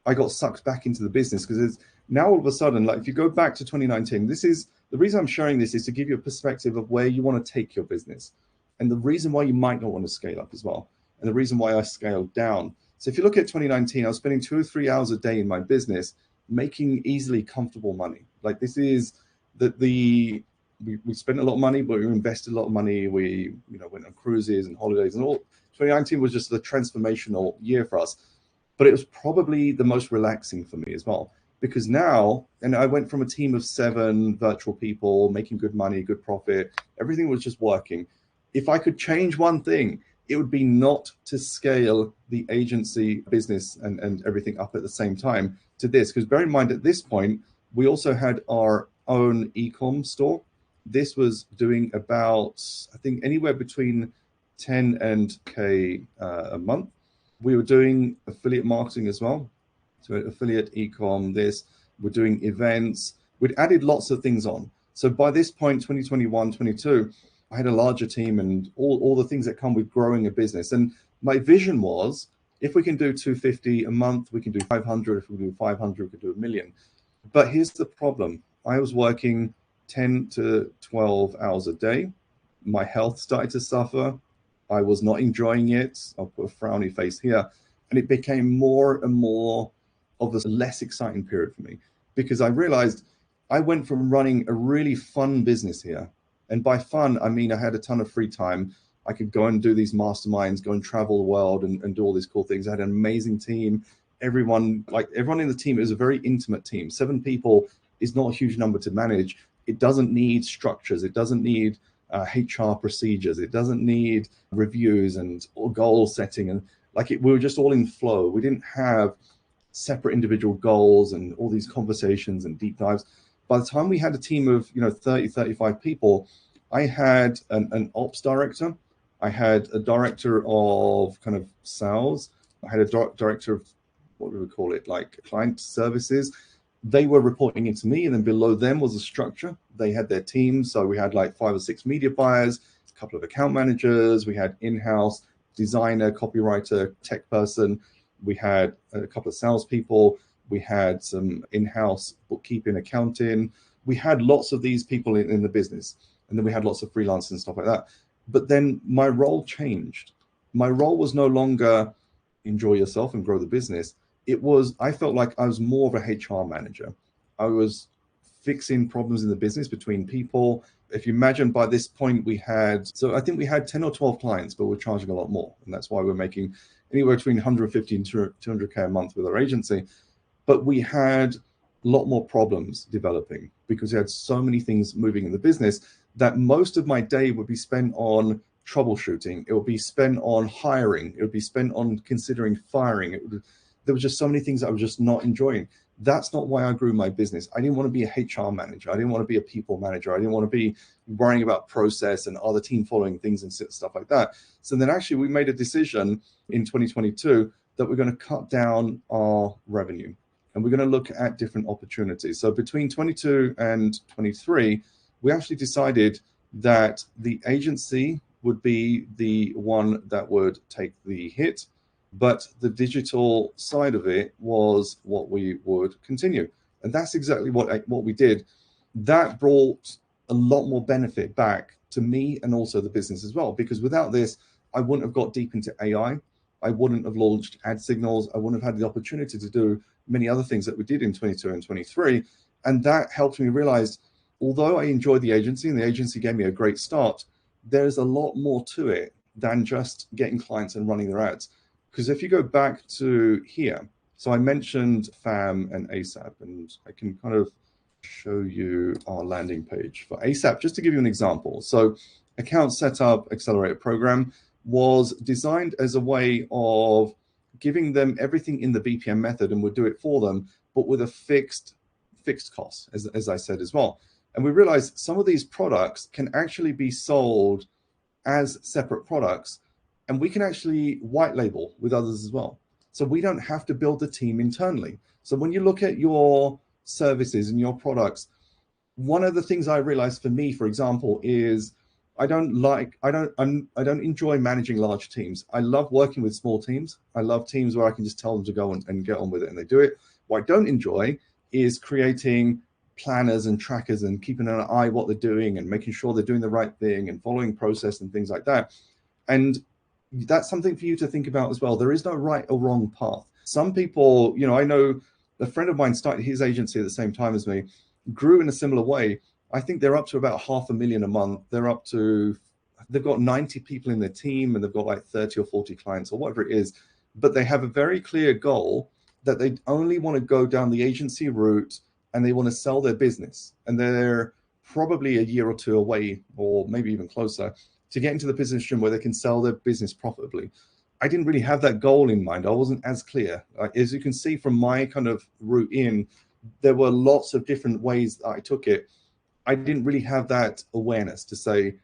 I got sucked back into the business because it's now all of a sudden, like if you go back to 2019, this is the reason I'm sharing this is to give you a perspective of where you want to take your business and the reason why you might not want to scale up as well. And the reason why I scaled down. So if you look at 2019, I was spending 2 or 3 hours a day in my business, making easily comfortable money. Like this is we spent a lot of money, but we invested a lot of money. We went on cruises and holidays and all. 2019 was just a transformational year for us, but it was probably the most relaxing for me as well because now, and I went from a team of 7 virtual people making good money, good profit. Everything was just working. If I could change one thing, it would be not to scale the agency business and everything up at the same time to this. Because bear in mind, at this point, we also had our own e-com store. This was doing about, I think, anywhere between 10 and K a month. We were doing affiliate marketing as well. So affiliate e-com, we're doing events. We'd added lots of things on. So by this point, 2021, 22, I had a larger team and all the things that come with growing a business. And my vision was, if we can do 250 a month, we can do 500. If we do 500, we can do 1 million. But here's the problem. I was working 10 to 12 hours a day. My health started to suffer. I was not enjoying it. I'll put a frowny face here. And it became more and more of a less exciting period for me because I realized I went from running a really fun business here. And by fun, I mean, I had a ton of free time. I could go and do these masterminds, go and travel the world and do all these cool things. I had an amazing team. Everyone in the team, it was a very intimate team. 7 people is not a huge number to manage. It doesn't need structures. It doesn't need HR procedures. It doesn't need reviews and goal setting. And we were just all in flow. We didn't have separate individual goals and all these conversations and deep dives. By the time we had a team of 30, 35 people, I had an ops director. I had a director of kind of sales. I had a director of, what we would call it, like client services. They were reporting into me, and then below them was a structure. They had their teams. So we had like 5 or 6 media buyers, a couple of account managers. We had in-house designer, copywriter, tech person. We had a couple of salespeople. We had some in-house bookkeeping, accounting. We had lots of these people in the business. And then we had lots of freelancers and stuff like that. But then my role changed. My role was no longer enjoy yourself and grow the business. I felt like I was more of a HR manager. I was fixing problems in the business between people. If you imagine by this point I think we had 10 or 12 clients, but we're charging a lot more. And that's why we're making anywhere between 150 and 200K a month with our agency. But we had a lot more problems developing because we had so many things moving in the business that most of my day would be spent on troubleshooting. It would be spent on hiring. It would be spent on considering firing. There were just so many things I was just not enjoying. That's not why I grew my business. I didn't want to be a HR manager. I didn't want to be a people manager. I didn't want to be worrying about process and other team following things and stuff like that. So then actually we made a decision in 2022 that we're going to cut down our revenue and we're going to look at different opportunities. So between 22 and 23, we actually decided that the agency would be the one that would take the hit, but the digital side of it was what we would continue. And that's exactly what we did. That brought a lot more benefit back to me and also the business as well, because without this, I wouldn't have got deep into AI. I wouldn't have launched ad signals. I wouldn't have had the opportunity to do many other things that we did in 22 and 23. And that helped me realize, although I enjoyed the agency and the agency gave me a great start, there's a lot more to it than just getting clients and running their ads. Because if you go back to here, so I mentioned FAM and ASAP, and I can kind of show you our landing page for ASAP, just to give you an example. So account setup accelerator program was designed as a way of giving them everything in the BPM method, and we'll do it for them, but with a fixed cost, as I said as well. And we realized some of these products can actually be sold as separate products, and we can actually white label with others as well. So we don't have to build the team internally. So when you look at your services and your products, one of the things I realized for me, for example, is I don't enjoy managing large teams. I love working with small teams. I love teams where I can just tell them to go and get on with it, and they do it. What I don't enjoy is creating planners and trackers and keeping an eye what they're doing and making sure they're doing the right thing and following process and things like that. And that's something for you to think about as well. There is no right or wrong path. Some people, I know a friend of mine started his agency at the same time as me, grew in a similar way. I think they're up to about 500,000 a month. They've got 90 people in their team and they've got like 30 or 40 clients or whatever it is. But they have a very clear goal that they only want to go down the agency route and they want to sell their business. And they're probably a year or two away, or maybe even closer, to get into the position where they can sell their business profitably. I didn't really have that goal in mind. I wasn't as clear. As you can see from my kind of route in, there were lots of different ways that I took it. I didn't really have that awareness to say,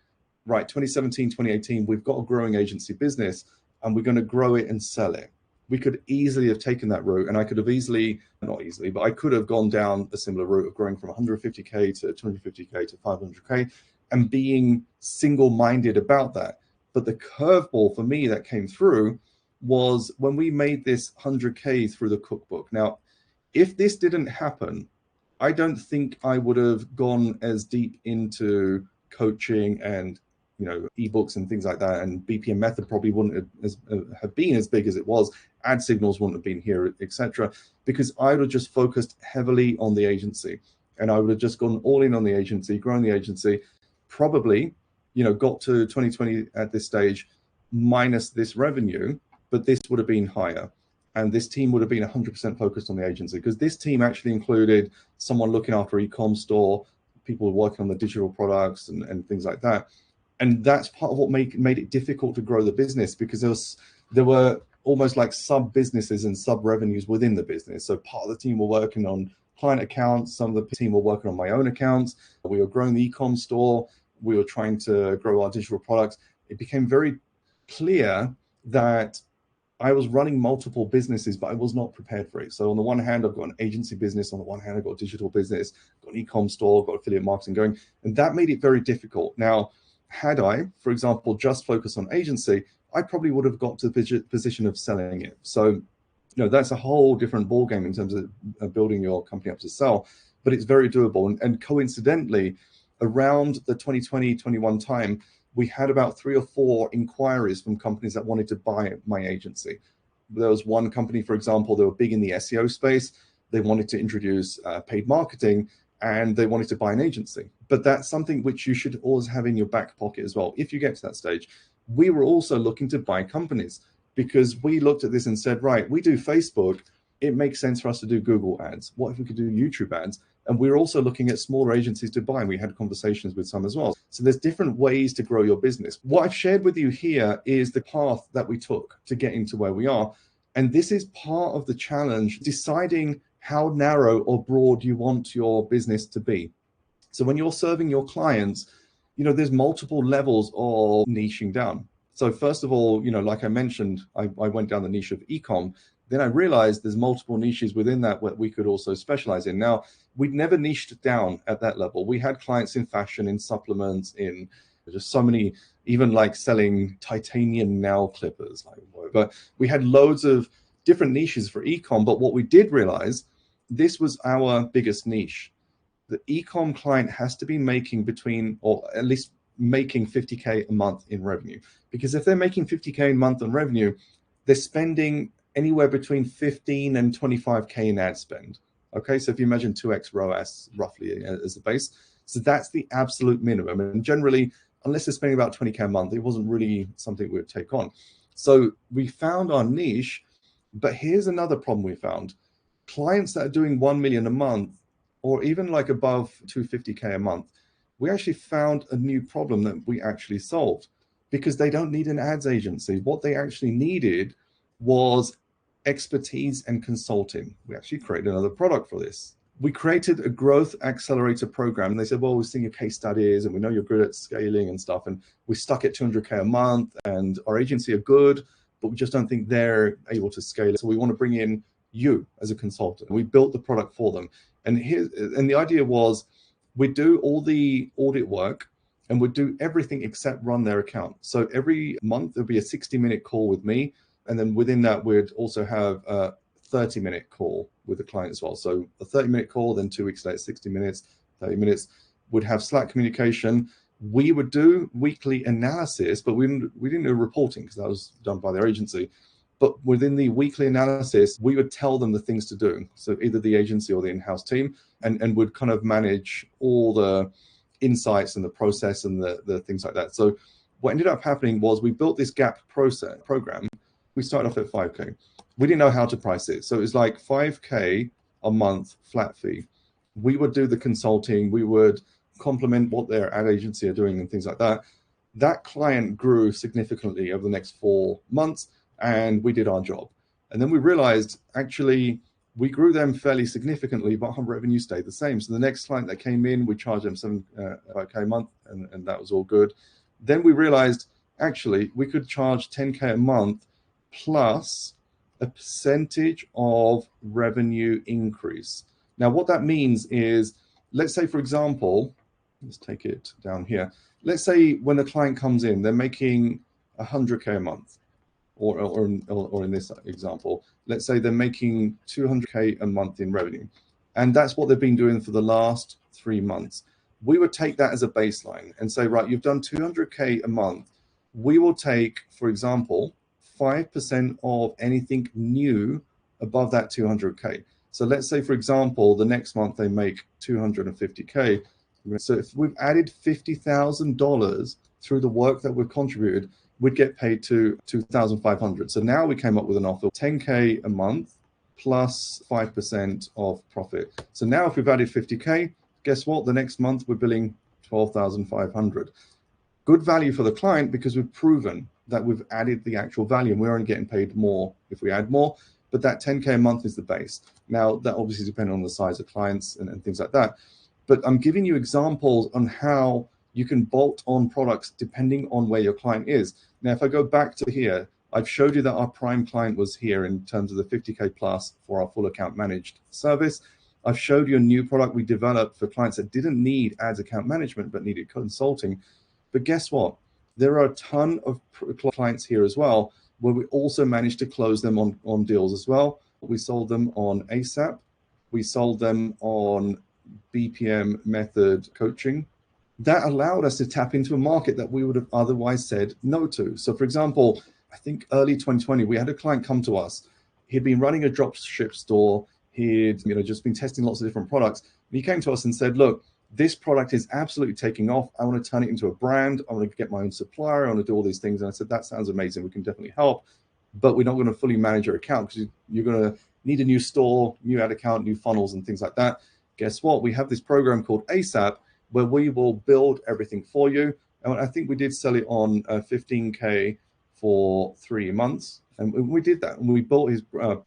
right, 2017, 2018, we've got a growing agency business and we're going to grow it and sell it. We could easily have taken that route, and I could have not easily, but I could have gone down a similar route of growing from 150K to 250K to 500K and being single-minded about that. But the curveball for me that came through was when we made this 100K through the cookbook. Now, if this didn't happen, I don't think I would have gone as deep into coaching and ebooks and things like that, and BPM method probably wouldn't have been as big as it was. Ad signals wouldn't have been here, etc., because I would have just focused heavily on the agency, and I would have just gone all in on the agency, grown the agency, probably got to 2020 at this stage minus this revenue, but this would have been higher. And this team would have been 100% focused on the agency, because this team actually included someone looking after e-com store, people working on the digital products and things like that. And that's part of what made it difficult to grow the business, because there were almost like sub businesses and sub revenues within the business. So part of the team were working on client accounts. Some of the team were working on my own accounts. We were growing the e-com store. We were trying to grow our digital products. It became very clear that I was running multiple businesses, but I was not prepared for it. So on the one hand, I've got an agency business. On the one hand, I've got a digital business, got an e-com store, got affiliate marketing going. And that made it very difficult. Now, had I, for example, just focused on agency, I probably would have got to the position of selling it. So, that's a whole different ballgame in terms of building your company up to sell, but it's very doable. And coincidentally, around the 2020-21 time, we had about 3 or 4 inquiries from companies that wanted to buy my agency. There was one company, for example, they were big in the SEO space. They wanted to introduce paid marketing, and they wanted to buy an agency. But that's something which you should always have in your back pocket as well, if you get to that stage. We were also looking to buy companies, because we looked at this and said, right, we do Facebook. It makes sense for us to do Google ads. What if we could do YouTube ads? And we're also looking at smaller agencies to buy. We had conversations with some as well. So there's different ways to grow your business. What I've shared with you here is the path that we took to get into where we are. And this is part of the challenge, deciding how narrow or broad you want your business to be. So when you're serving your clients, there's multiple levels of niching down. So first of all, like I mentioned, I went down the niche of e-com. Then I realized there's multiple niches within that where we could also specialize in. Now, we'd never niched down at that level. We had clients in fashion, in supplements, in just so many, even like selling titanium nail clippers. But we had loads of different niches for e-com. But what we did realize, this was our biggest niche. The e-com client has to be making between, or at least making 50K a month in revenue. Because if they're making 50K a month in revenue, they're spending anywhere between 15 and 25K in ad spend. Okay, so if you imagine 2x ROAS roughly as a base, so that's the absolute minimum. And generally, unless they're spending about 20K a month, it wasn't really something we would take on. So we found our niche, but here's another problem we found. Clients that are doing 1 million a month, or even like above 250K a month, we actually found a new problem that we actually solved, because they don't need an ads agency. What they actually needed was expertise and consulting. We actually created another product for this. We created a growth accelerator program, and they said, well, we've seen your case studies and we know you're good at scaling and stuff, and we stuck at 200K a month, and our agency are good, but we just don't think they're able to scale it. So we want to bring in you as a consultant. We built the product for them. And the idea was we'd do all the audit work and we'd do everything except run their account. So every month there'd be a 60-minute call with me. And then within that, we'd also have a 30-minute call with the client as well. So a 30-minute call, then 2 weeks later, 60 minutes, 30 minutes, would have Slack communication. We would do weekly analysis, but we didn't do reporting because that was done by their agency. But within the weekly analysis, we would tell them the things to do. So either the agency or the in-house team, and would kind of manage all the insights and the process and the things like that. So what ended up happening was we built this gap program. We started off at 5K. We didn't know how to price it. So it was like 5K a month flat fee. We would do the consulting. We would complement what their ad agency are doing and things like that. That client grew significantly over the next 4 months, and we did our job. And then we realized, actually, we grew them fairly significantly, but our revenue stayed the same. So the next client that came in, we charged them 7K a month, and that was all good. Then we realized, actually, we could charge 10K a month plus a percentage of revenue increase. Now, what that means is, let's say, for example, let's take it down here. Let's say when a client comes in, they're making 100K a month. Or in this example, let's say they're making 200K a month in revenue. And that's what they've been doing for the last 3 months. We would take that as a baseline and say, right, you've done 200K a month. We will take, for example, 5% of anything new above that 200K. So let's say, for example, the next month they make 250K. So if we've added $50,000 through the work that we've contributed, we'd get paid to $2,500. So now we came up with an offer of 10K a month plus 5% of profit. So now if we've added 50K, guess what? The next month we're billing 12,500. Good value for the client because we've proven that we've added the actual value, and we're only getting paid more if we add more. But that 10K a month is the base. Now, that obviously depends on the size of clients and things like that. But I'm giving you examples on how you can bolt on products depending on where your client is. Now, if I go back to here, I've showed you that our prime client was here in terms of the 50K plus for our full account managed service. I've showed you a new product we developed for clients that didn't need ads account management, but needed consulting. But guess what? There are a ton of clients here as well, where we also managed to close them on deals as well. We sold them on ASAP. We sold them on BPM method coaching. That allowed us to tap into a market that we would have otherwise said no to. So for example, I think early 2020, we had a client come to us. He'd been running a dropship store. He'd just been testing lots of different products. And he came to us and said, look, this product is absolutely taking off. I want to turn it into a brand. I want to get my own supplier. I want to do all these things. And I said, that sounds amazing. We can definitely help, but we're not going to fully manage your account because you're going to need a new store, new ad account, new funnels and things like that. Guess what? We have this program called ASAP, where we will build everything for you. And I think we did sell it on 15K for 3 months. And we did that. And we built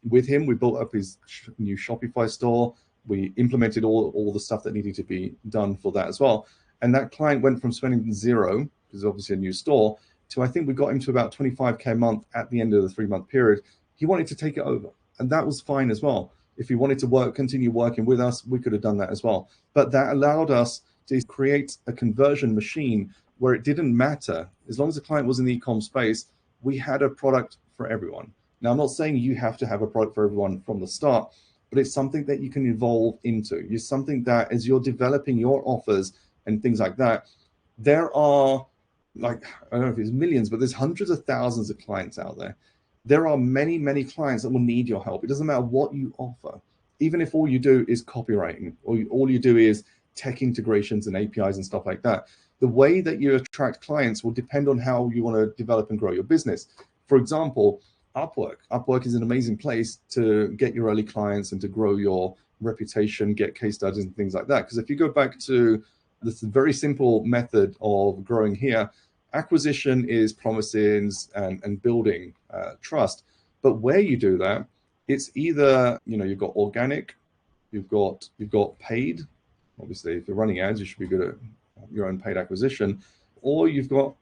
with him, we built up his new Shopify store. We implemented all the stuff that needed to be done for that as well. And that client went from spending zero, because obviously a new store, to I think we got him to about 25K a month at the end of the 3-month period. He wanted to take it over. And that was fine as well. If he wanted to continue working with us, we could have done that as well. But that allowed us to create a conversion machine where it didn't matter. As long as the client was in the e-com space, we had a product for everyone. Now, I'm not saying you have to have a product for everyone from the start, but it's something that you can evolve into. It's something that as you're developing your offers and things like that, there are like, I don't know if it's millions, but there's hundreds of thousands of clients out there. There are many, many clients that will need your help. It doesn't matter what you offer. Even if all you do is copywriting, or all you do is tech integrations and APIs and stuff like that, the way that you attract clients will depend on how you want to develop and grow your business. For example, Upwork. Upwork is an amazing place to get your early clients and to grow your reputation, get case studies and things like that. Because if you go back to this very simple method of growing here, acquisition is promises and building trust. But where you do that, it's either, you've got organic, you've got paid. Obviously, if you're running ads, you should be good at your own paid acquisition, or you've got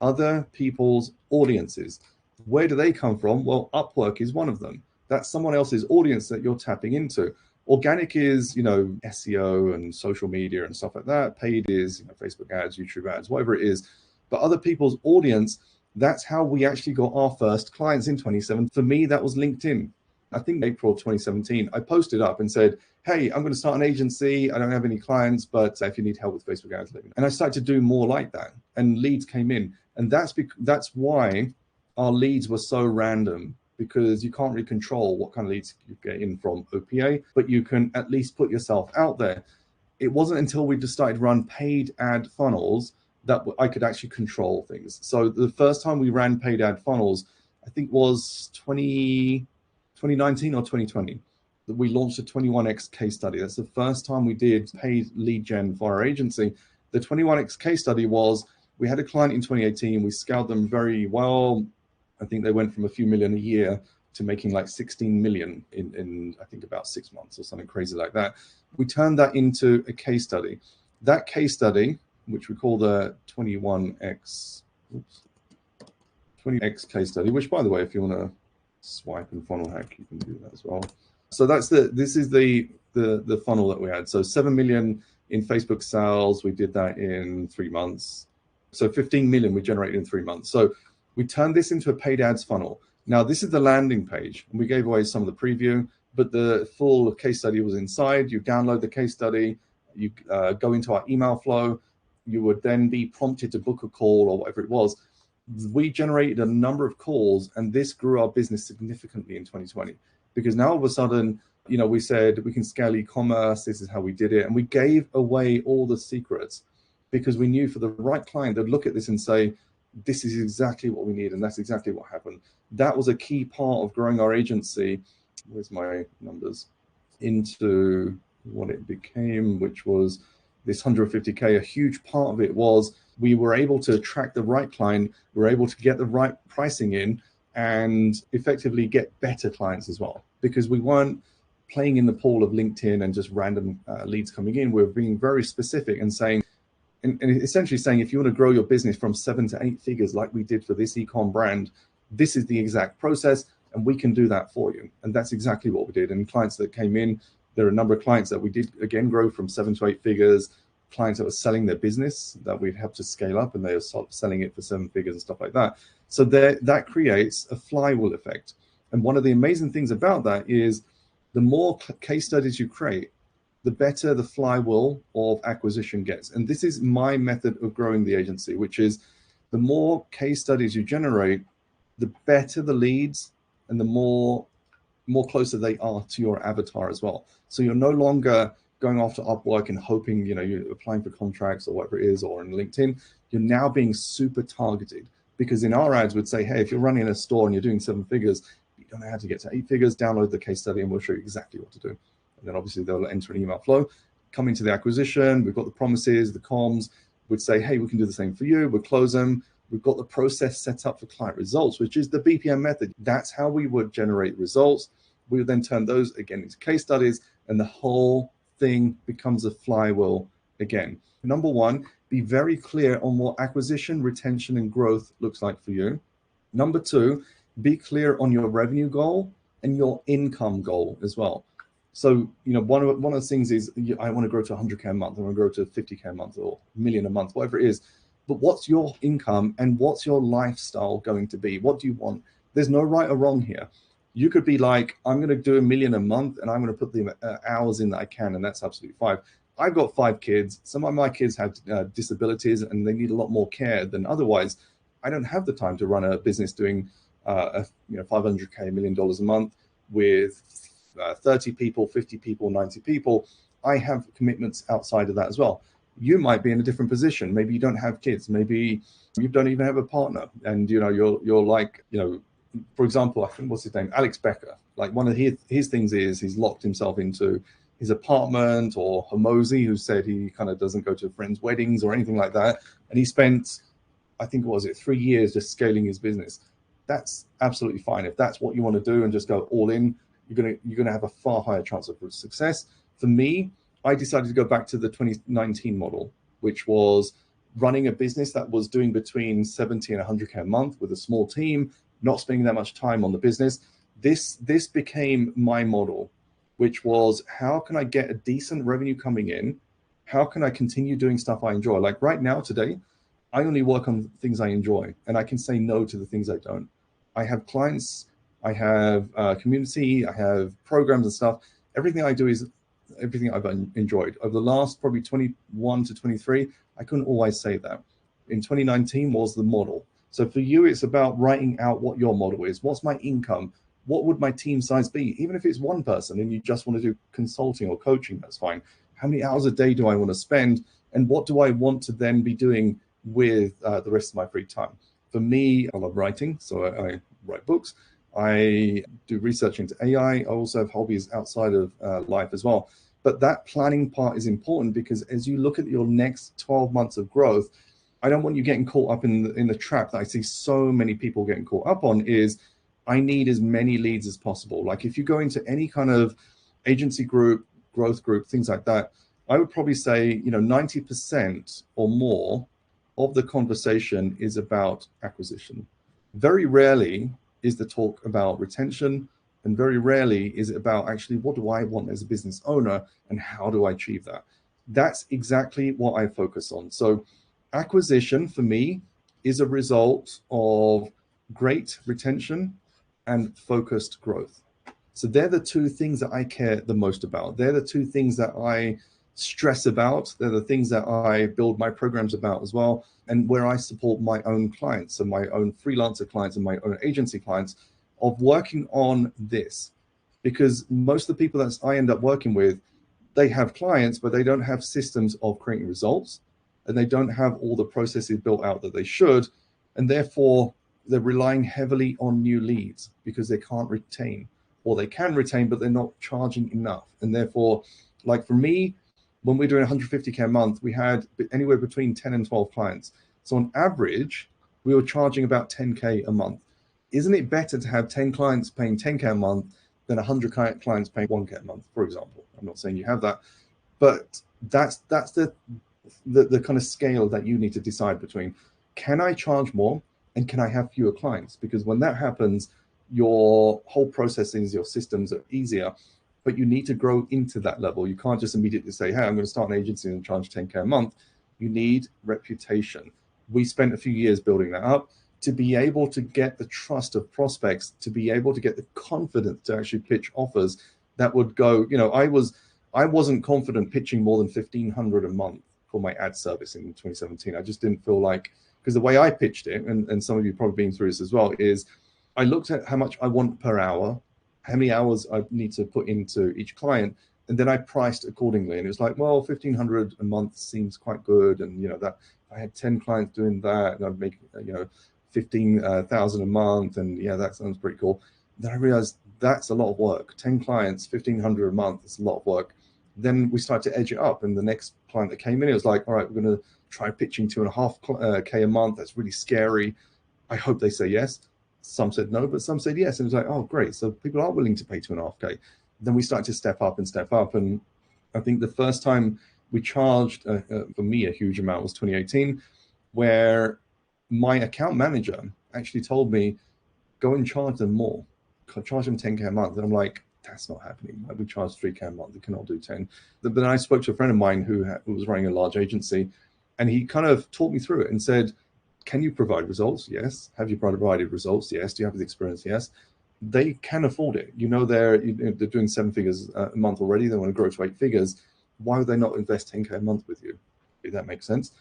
other people's audiences. Where do they come from? Well, Upwork is one of them. That's someone else's audience that you're tapping into. Organic is, SEO and social media and stuff like that. Paid is, Facebook ads, YouTube ads, whatever it is. But other people's audience, that's how we actually got our first clients in 2017. For me, that was LinkedIn. I think April 2017, I posted up and said, hey, I'm going to start an agency. I don't have any clients, but if you need help with Facebook ads, let me know. And I started to do more like that, and leads came in. And that's why our leads were so random, because you can't really control what kind of leads you get in from OPA, but you can at least put yourself out there. It wasn't until we just started to run paid ad funnels that I could actually control things. So the first time we ran paid ad funnels, I think was 2019 or 2020, that we launched a 21x case study. That's the first time we did paid lead gen for our agency. The 21x case study was, we had a client in 2018, we scaled them very well. I think they went from a few million a year to making like 16 million in I think about 6 months or something crazy like that. We turned that into a case study. That case study, which we call the 21x case study, which, by the way, if you want to swipe and funnel hack, you can do that as well. So this is the funnel that we had. So 7 million in Facebook sales, we did that in 3 months. So 15 million we generated in 3 months. So we turned this into a paid ads funnel. Now this is the landing page, and we gave away some of the preview, but the full case study was inside. You download the case study, you go into our email flow, you would then be prompted to book a call or whatever it was. We generated a number of calls, and this grew our business significantly in 2020, because now all of a sudden, we said we can scale e-commerce. This is how we did it. And we gave away all the secrets, because we knew for the right client, they'd look at this and say, this is exactly what we need. And that's exactly what happened. That was a key part of growing our agency. Where's my numbers? Into what it became, which was this 150K. A huge part of it was we were able to attract the right client. We were able to get the right pricing in and effectively get better clients as well, because we weren't playing in the pool of LinkedIn and just random leads coming in. We're being very specific and saying, and essentially saying, if you want to grow your business from 7 to 8 figures, like we did for this e-com brand, this is the exact process, and we can do that for you. And that's exactly what we did. And clients that came in, there are a number of clients that we did, again, grow from 7 to 8 figures, clients that were selling their business that we'd helped to scale up, and they were selling it for 7 figures and stuff like that. So that creates a flywheel effect. And one of the amazing things about that is the more case studies you create, the better the flywheel of acquisition gets. And this is my method of growing the agency, which is the more case studies you generate, the better the leads and the more closer they are to your avatar as well. So you're no longer going after Upwork and hoping, you're applying for contracts or whatever it is, or in LinkedIn. You're now being super targeted, because in our ads would say, hey, if you're running a store and you're doing 7 figures, you don't know how to get to 8 figures, download the case study and we'll show you exactly what to do. And then obviously they'll enter an email flow, come into the acquisition. We've got the promises, the comms. Would say, hey, we can do the same for you. We'll close them. We've got the process set up for client results, which is the BPM method. That's how we would generate results. We would then turn those again into case studies, and the whole thing becomes a flywheel again. Number one, be very clear on what acquisition, retention, and growth looks like for you. Number two, be clear on your revenue goal and your income goal as well. So, one of the things is, I want to grow to 100K a month, I want to grow to 50K a month or $1 million a month, whatever it is. But what's your income and what's your lifestyle going to be? What do you want? There's no right or wrong here. You could be like, I'm going to do $1 million a month and I'm going to put the hours in that I can, and that's absolutely fine. I've got 5 kids. Some of my kids have disabilities and they need a lot more care than otherwise. I don't have the time to run a business doing $500K, $1 million a month with 30 people, 50 people, 90 people. I have commitments outside of that as well. You might be in a different position. Maybe you don't have kids. Maybe you don't even have a partner. And, you're like, for example, I think, what's his name? Alex Becker. Like, one of his things is he's locked himself into his apartment, or Hormozy, who said he kind of doesn't go to friends' weddings or anything like that. And he spent, I think, 3 years just scaling his business. That's absolutely fine. If that's what you want to do and just go all in, you're gonna have a far higher chance of success. For me, I decided to go back to the 2019 model, which was running a business that was doing between 70 and 100K a month with a small team, not spending that much time on the business. This became my model, which was, how can I get a decent revenue coming in? How can I continue doing stuff I enjoy? Like right now, today, I only work on things I enjoy, and I can say no to the things I don't. I have clients, I have community, I have programs and stuff. Everything I do is everything I've enjoyed. Over the last probably 21 to 23, I couldn't always say that. In 2019 was the model. So for you, it's about writing out what your model is. What's my income? What would my team size be? Even if it's one person and you just want to do consulting or coaching, that's fine. How many hours a day do I want to spend? And what do I want to then be doing with the rest of my free time? For me, I love writing, so I write books. I do research into AI. I also have hobbies outside of life as well. But that planning part is important, because as you look at your next 12 months of growth, I don't want you getting caught up in the trap that I see so many people getting caught up on, is I need as many leads as possible. Like if you go into any kind of agency group, growth group, things like that, I would probably say, 90% or more of the conversation is about acquisition. Very rarely is the talk about retention, and very rarely is it about actually what do I want as a business owner and how do I achieve that. That's exactly what I focus on. So acquisition for me is a result of great retention and focused growth. So they're the two things that I care the most about. They're the two things that I stress about. They're the things that I build my programs about as well, and where I support my own clients and my own freelancer clients and my own agency clients of working on this. Because most of the people that I end up working with, they have clients, but they don't have systems of creating results, and they don't have all the processes built out that they should. And therefore, they're relying heavily on new leads because they can't retain, or they can retain, but they're not charging enough. And therefore, like for me, when we're doing 150K a month, we had anywhere between 10 and 12 clients. So on average, we were charging about 10K a month. Isn't it better to have 10 clients paying 10K a month than 100 clients paying 1K a month, for example? I'm not saying you have that, but that's the kind of scale that you need to decide between. Can I charge more, and can I have fewer clients? Because when that happens, your whole processes, your systems are easier, but you need to grow into that level. You can't just immediately say, hey, I'm going to start an agency and charge 10K a month. You need reputation. We spent a few years building that up to be able to get the trust of prospects, to be able to get the confidence to actually pitch offers that would go, I wasn't confident pitching more than 1,500 a month for my ad service in 2017. I just didn't feel like, because the way I pitched it, and some of you probably been through this as well, is I looked at how much I want per hour, how many hours I need to put into each client, and then I priced accordingly. And it was like, well, 1,500 a month seems quite good. And, that I had 10 clients doing that, and I'd make, 15,000 a month. And yeah, that sounds pretty cool. Then I realized that's a lot of work. 10 clients, 1,500 a month, it's a lot of work. Then we started to edge it up. And the next client that came in, it was like, all right, we're going to try pitching 2.5K a month. That's really scary. I hope they say yes. Some said no, but some said yes. And it was like, oh, great. So people are willing to pay 2.5K. Then we started to step up. And I think the first time we charged, for me, a huge amount was 2018, where my account manager actually told me, go and charge them more. Charge them 10K a month. And I'm like, that's not happening. We charge 3K a month. We cannot do 10. But then I spoke to a friend of mine who was running a large agency, and he kind of talked me through it and said, can you provide results? Yes. Have you provided results? Yes. Do you have the experience? Yes. They can afford it. They're doing 7 figures a month already. They want to grow to 8 figures. Why would they not invest 10K a month with you? If that makes sense.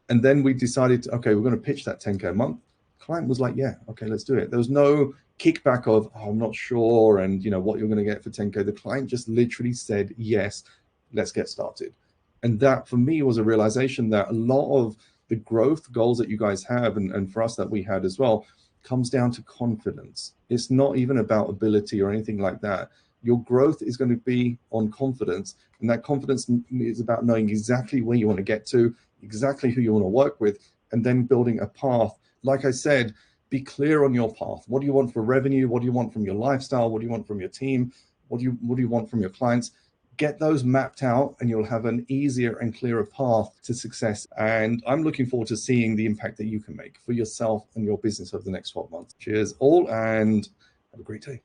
And then we decided, okay, we're going to pitch that 10K a month. Client was like, yeah, okay, let's do it. There was no kickback of, oh, I'm not sure, and what you're going to get for 10K. The client just literally said, yes, let's get started. And that for me was a realization that a lot of the growth goals that you guys have, and for us that we had as well, comes down to confidence. It's not even about ability or anything like that. Your growth is going to be on confidence, and that confidence is about knowing exactly where you want to get to, exactly who you want to work with, and then building a path. Like I said, be clear on your path. What do you want for revenue? What do you want from your lifestyle? What do you want from your team? What do you want from your clients? Get those mapped out and you'll have an easier and clearer path to success. And I'm looking forward to seeing the impact that you can make for yourself and your business over the next 12 months. Cheers all, and have a great day.